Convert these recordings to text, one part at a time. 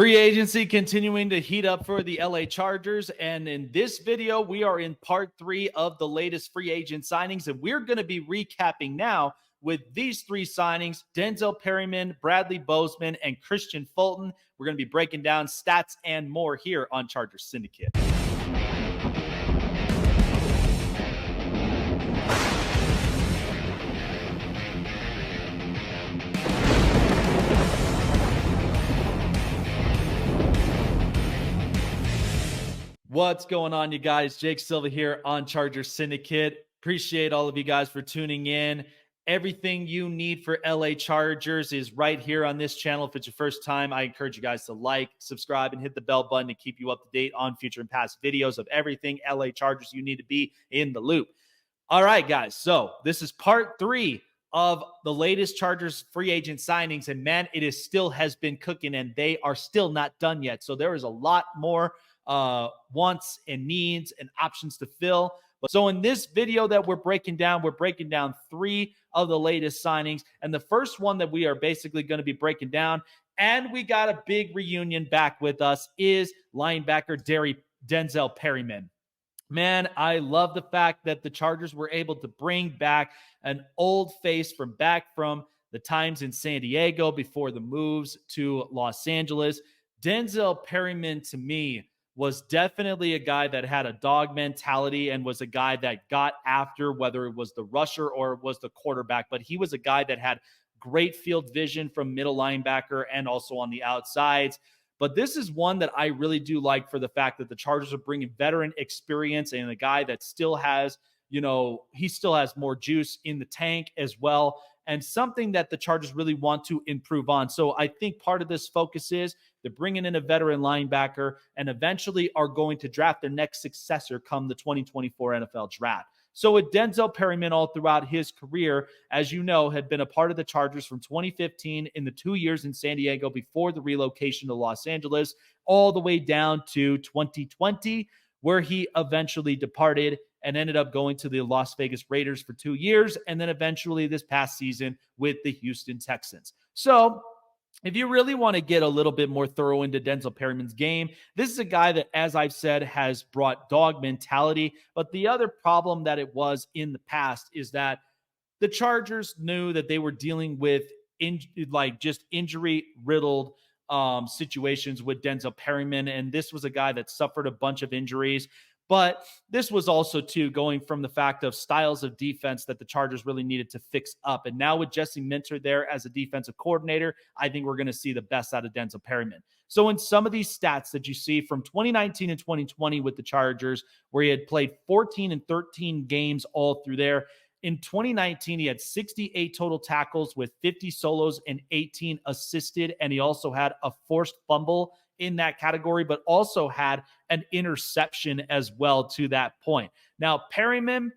Free agency continuing to heat up for the LA Chargers. And in this video, we are in part 3 of the latest free agent signings. And we're going to be recapping now with these 3 signings: Denzel Perryman, Bradley Bozeman, and Kristian Fulton. We're going to be breaking down stats and more here on Chargers Syndicate. What's going on, you guys? Jake Silva here on Chargers Syndicate. Appreciate all of you guys for tuning in. Everything you need for LA Chargers is right here on this channel. If it's your first time, I encourage you guys to like, subscribe, and hit the bell button to keep you up to date on future and past videos of everything LA Chargers. You need to be in the loop. All right, guys. So this is part 3 of the latest Chargers free agent signings. And man, it still has been cooking, and they are still not done yet. So there is a lot more wants and needs and options to fill. So in this video that we're breaking down 3 of the latest signings. And the first one that we are basically going to be breaking down, and we got a big reunion back with us, is linebacker Denzel Perryman. Man, I love the fact that the Chargers were able to bring back an old face from the times in San Diego before the moves to Los Angeles. Denzel Perryman, to me, was definitely a guy that had a dog mentality and was a guy that got after, whether it was the rusher or it was the quarterback. But he was a guy that had great field vision from middle linebacker and also on the outsides. But this is one that I really do like for the fact that the Chargers are bringing veteran experience and a guy that still has, he still has more juice in the tank as well, and something that the Chargers really want to improve on. So I think part of this focus is they're bringing in a veteran linebacker and eventually are going to draft their next successor come the 2024 NFL draft. So with Denzel Perryman all throughout his career, as you know, had been a part of the Chargers from 2015 in the 2 years in San Diego before the relocation to Los Angeles, all the way down to 2020, where he eventually departed and ended up going to the Las Vegas Raiders for 2 years, and then eventually this past season with the Houston Texans. So if you really want to get a little bit more thorough into Denzel Perryman's game, this is a guy that, as I've said, has brought dog mentality. But the other problem that it was in the past is that the Chargers knew that they were dealing with just injury-riddled situations with Denzel Perryman, and this was a guy that suffered a bunch of injuries. But this was also, too, going from the fact of styles of defense that the Chargers really needed to fix up. And now with Jesse Minter there as a defensive coordinator, I think we're going to see the best out of Denzel Perryman. So in some of these stats that you see from 2019 and 2020 with the Chargers, where he had played 14 and 13 games all through there, in 2019, he had 68 total tackles with 50 solos and 18 assisted, and he also had a forced fumble in that category, but also had an interception as well to that point. Now, Perryman,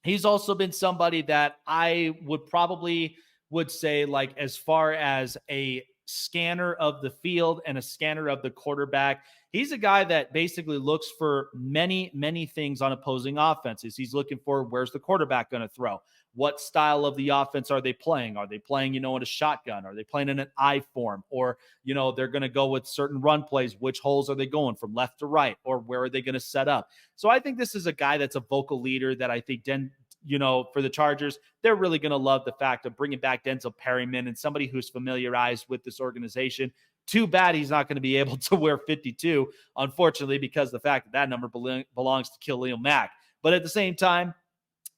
he's also been somebody that I would say, like, as far as a scanner of the field and a scanner of the quarterback, he's a guy that basically looks for many, many things on opposing offenses. He's looking for, where's the quarterback going to throw? What style of the offense are they playing? Are they playing, in a shotgun? Are they playing in an I form? Or, they're going to go with certain run plays. Which holes are they going from left to right? Or where are they going to set up? So I think this is a guy that's a vocal leader that I think for the Chargers, they're really going to love the fact of bringing back Denzel Perryman and somebody who's familiarized with this organization. Too bad he's not going to be able to wear 52, unfortunately, because the fact that number belongs to Khalil Mack. But at the same time,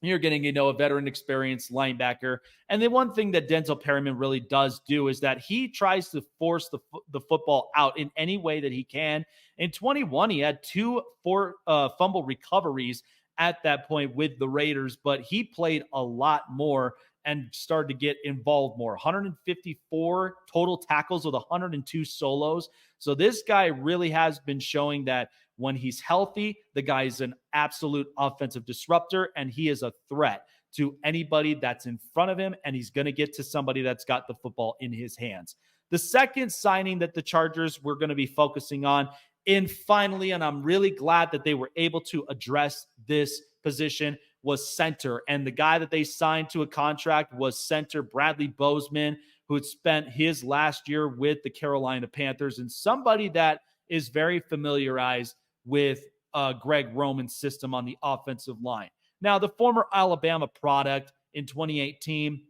you're getting, a veteran experienced linebacker. And the one thing that Denzel Perryman really does do is that he tries to force the football out in any way that he can. In 21, he had 2 fumble recoveries at that point with the Raiders, but he played a lot more and started to get involved more. 154 total tackles with 102 solos. So this guy really has been showing that when he's healthy, the guy is an absolute offensive disruptor, and he is a threat to anybody that's in front of him, and he's going to get to somebody that's got the football in his hands. The second signing that the Chargers were going to be focusing on, and finally, and I'm really glad that they were able to address this position, was center. And the guy that they signed to a contract was center Bradley Bozeman, who had spent his last year with the Carolina Panthers and somebody that is very familiarized with Greg Roman's system on the offensive line. Now, the former Alabama product in 2018,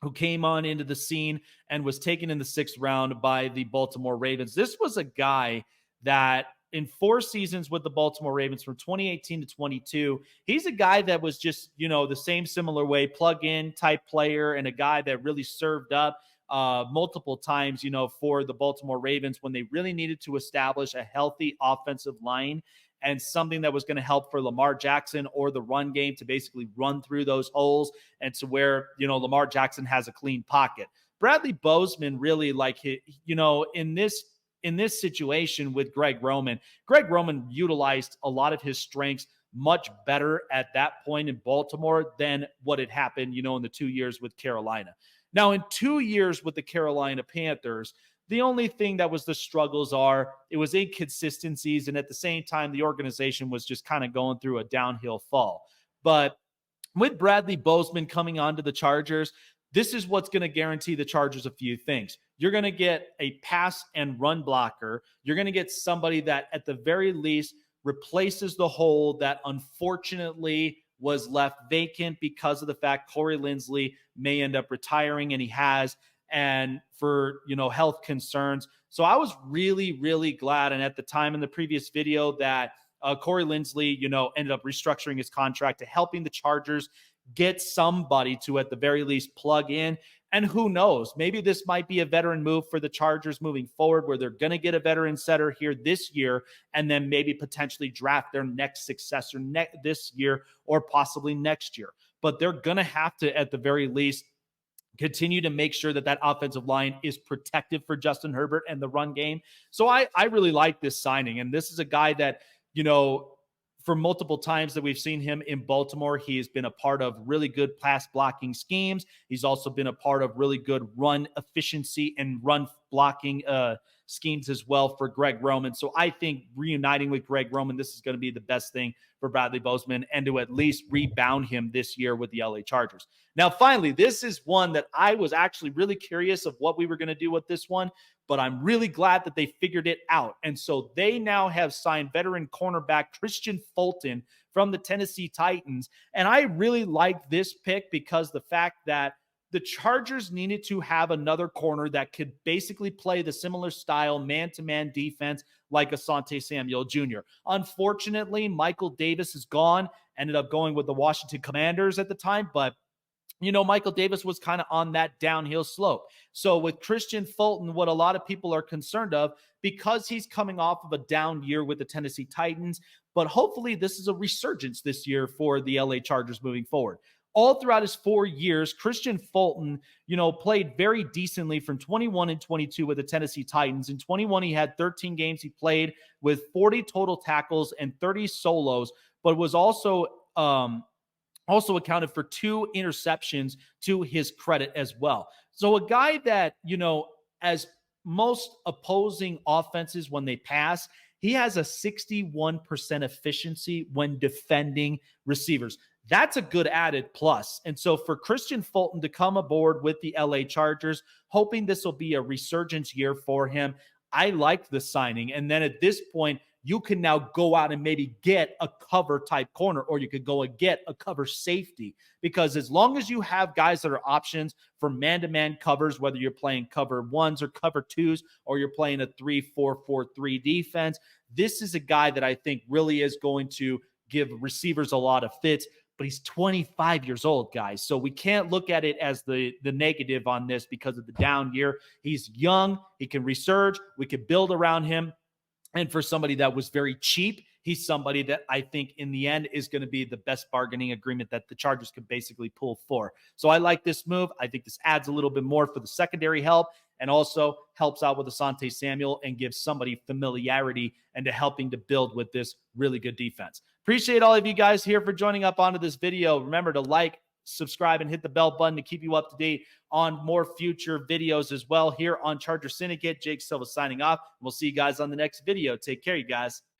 who came on into the scene and was taken in the 6th round by the Baltimore Ravens. This was a guy that in 4 seasons with the Baltimore Ravens from 2018 to 22, he's a guy that was just, the same similar way, plug-in type player, and a guy that really served up multiple times, for the Baltimore Ravens when they really needed to establish a healthy offensive line and something that was going to help for Lamar Jackson or the run game to basically run through those holes and to where, Lamar Jackson has a clean pocket. Bradley Bozeman really in this situation with Greg Roman utilized a lot of his strengths much better at that point in Baltimore than what had happened, in the 2 years with Carolina. Now, in 2 years with the Carolina Panthers, the only thing that was the struggles it was inconsistencies. And at the same time, the organization was just kind of going through a downhill fall. But with Bradley Bozeman coming onto the Chargers, this is what's going to guarantee the Chargers a few things. You're going to get a pass and run blocker. You're going to get somebody that at the very least replaces the hole that unfortunately was left vacant because of the fact Corey Linsley may end up retiring, and he has, and for, health concerns. So I was really, really glad. And at the time in the previous video that Corey Linsley, ended up restructuring his contract to helping the Chargers get somebody to at the very least plug in. And who knows, maybe this might be a veteran move for the Chargers moving forward, where they're going to get a veteran setter here this year and then maybe potentially draft their next successor this year or possibly next year. But they're going to have to, at the very least, continue to make sure that that offensive line is protective for Justin Herbert and the run game. So I really like this signing. And this is a guy that, for multiple times that we've seen him in Baltimore, he has been a part of really good pass blocking schemes. He's also been a part of really good run efficiency and run blocking schemes as well for Greg Roman. So I think reuniting with Greg Roman, this is going to be the best thing for Bradley Bozeman and to at least rebound him this year with the LA Chargers. Now, finally, this is one that I was actually really curious of what we were going to do with this one, but I'm really glad that they figured it out. And so they now have signed veteran cornerback Kristian Fulton from the Tennessee Titans. And I really like this pick because the fact that the Chargers needed to have another corner that could basically play the similar style man-to-man defense like Asante Samuel Jr. Unfortunately, Michael Davis is gone, ended up going with the Washington Commanders at the time, but Michael Davis was kind of on that downhill slope. So with Kristian Fulton, what a lot of people are concerned of, because he's coming off of a down year with the Tennessee Titans, but hopefully this is a resurgence this year for the LA Chargers moving forward. All throughout his 4 years, Kristian Fulton, played very decently from 21 and 22 with the Tennessee Titans. In 21, he had 13 games he played with 40 total tackles and 30 solos, but was also accounted for 2 interceptions to his credit as well. So a guy that, as most opposing offenses when they pass, he has a 61% efficiency when defending receivers. That's a good added plus. And so for Kristian Fulton to come aboard with the LA Chargers, hoping this will be a resurgence year for him, I like the signing. And then at this point, you can now go out and maybe get a cover type corner, or you could go and get a cover safety, because as long as you have guys that are options for man-to-man covers, whether you're playing cover 1s or cover 2s, or you're playing a 3-4-4-3 defense, this is a guy that I think really is going to give receivers a lot of fits. But he's 25 years old, guys. So we can't look at it as the negative on this because of the down year. He's young. He can resurge. We could build around him. And for somebody that was very cheap, he's somebody that I think in the end is going to be the best bargaining agreement that the Chargers could basically pull for. So I like this move. I think this adds a little bit more for the secondary help and also helps out with Asante Samuel and gives somebody familiarity and to helping to build with this really good defense. Appreciate all of you guys here for joining up onto this video. Remember to like, subscribe, and hit the bell button to keep you up to date on more future videos as well here on Charger Syndicate. Jake Silva signing off. We'll see you guys on the next video. Take care, you guys.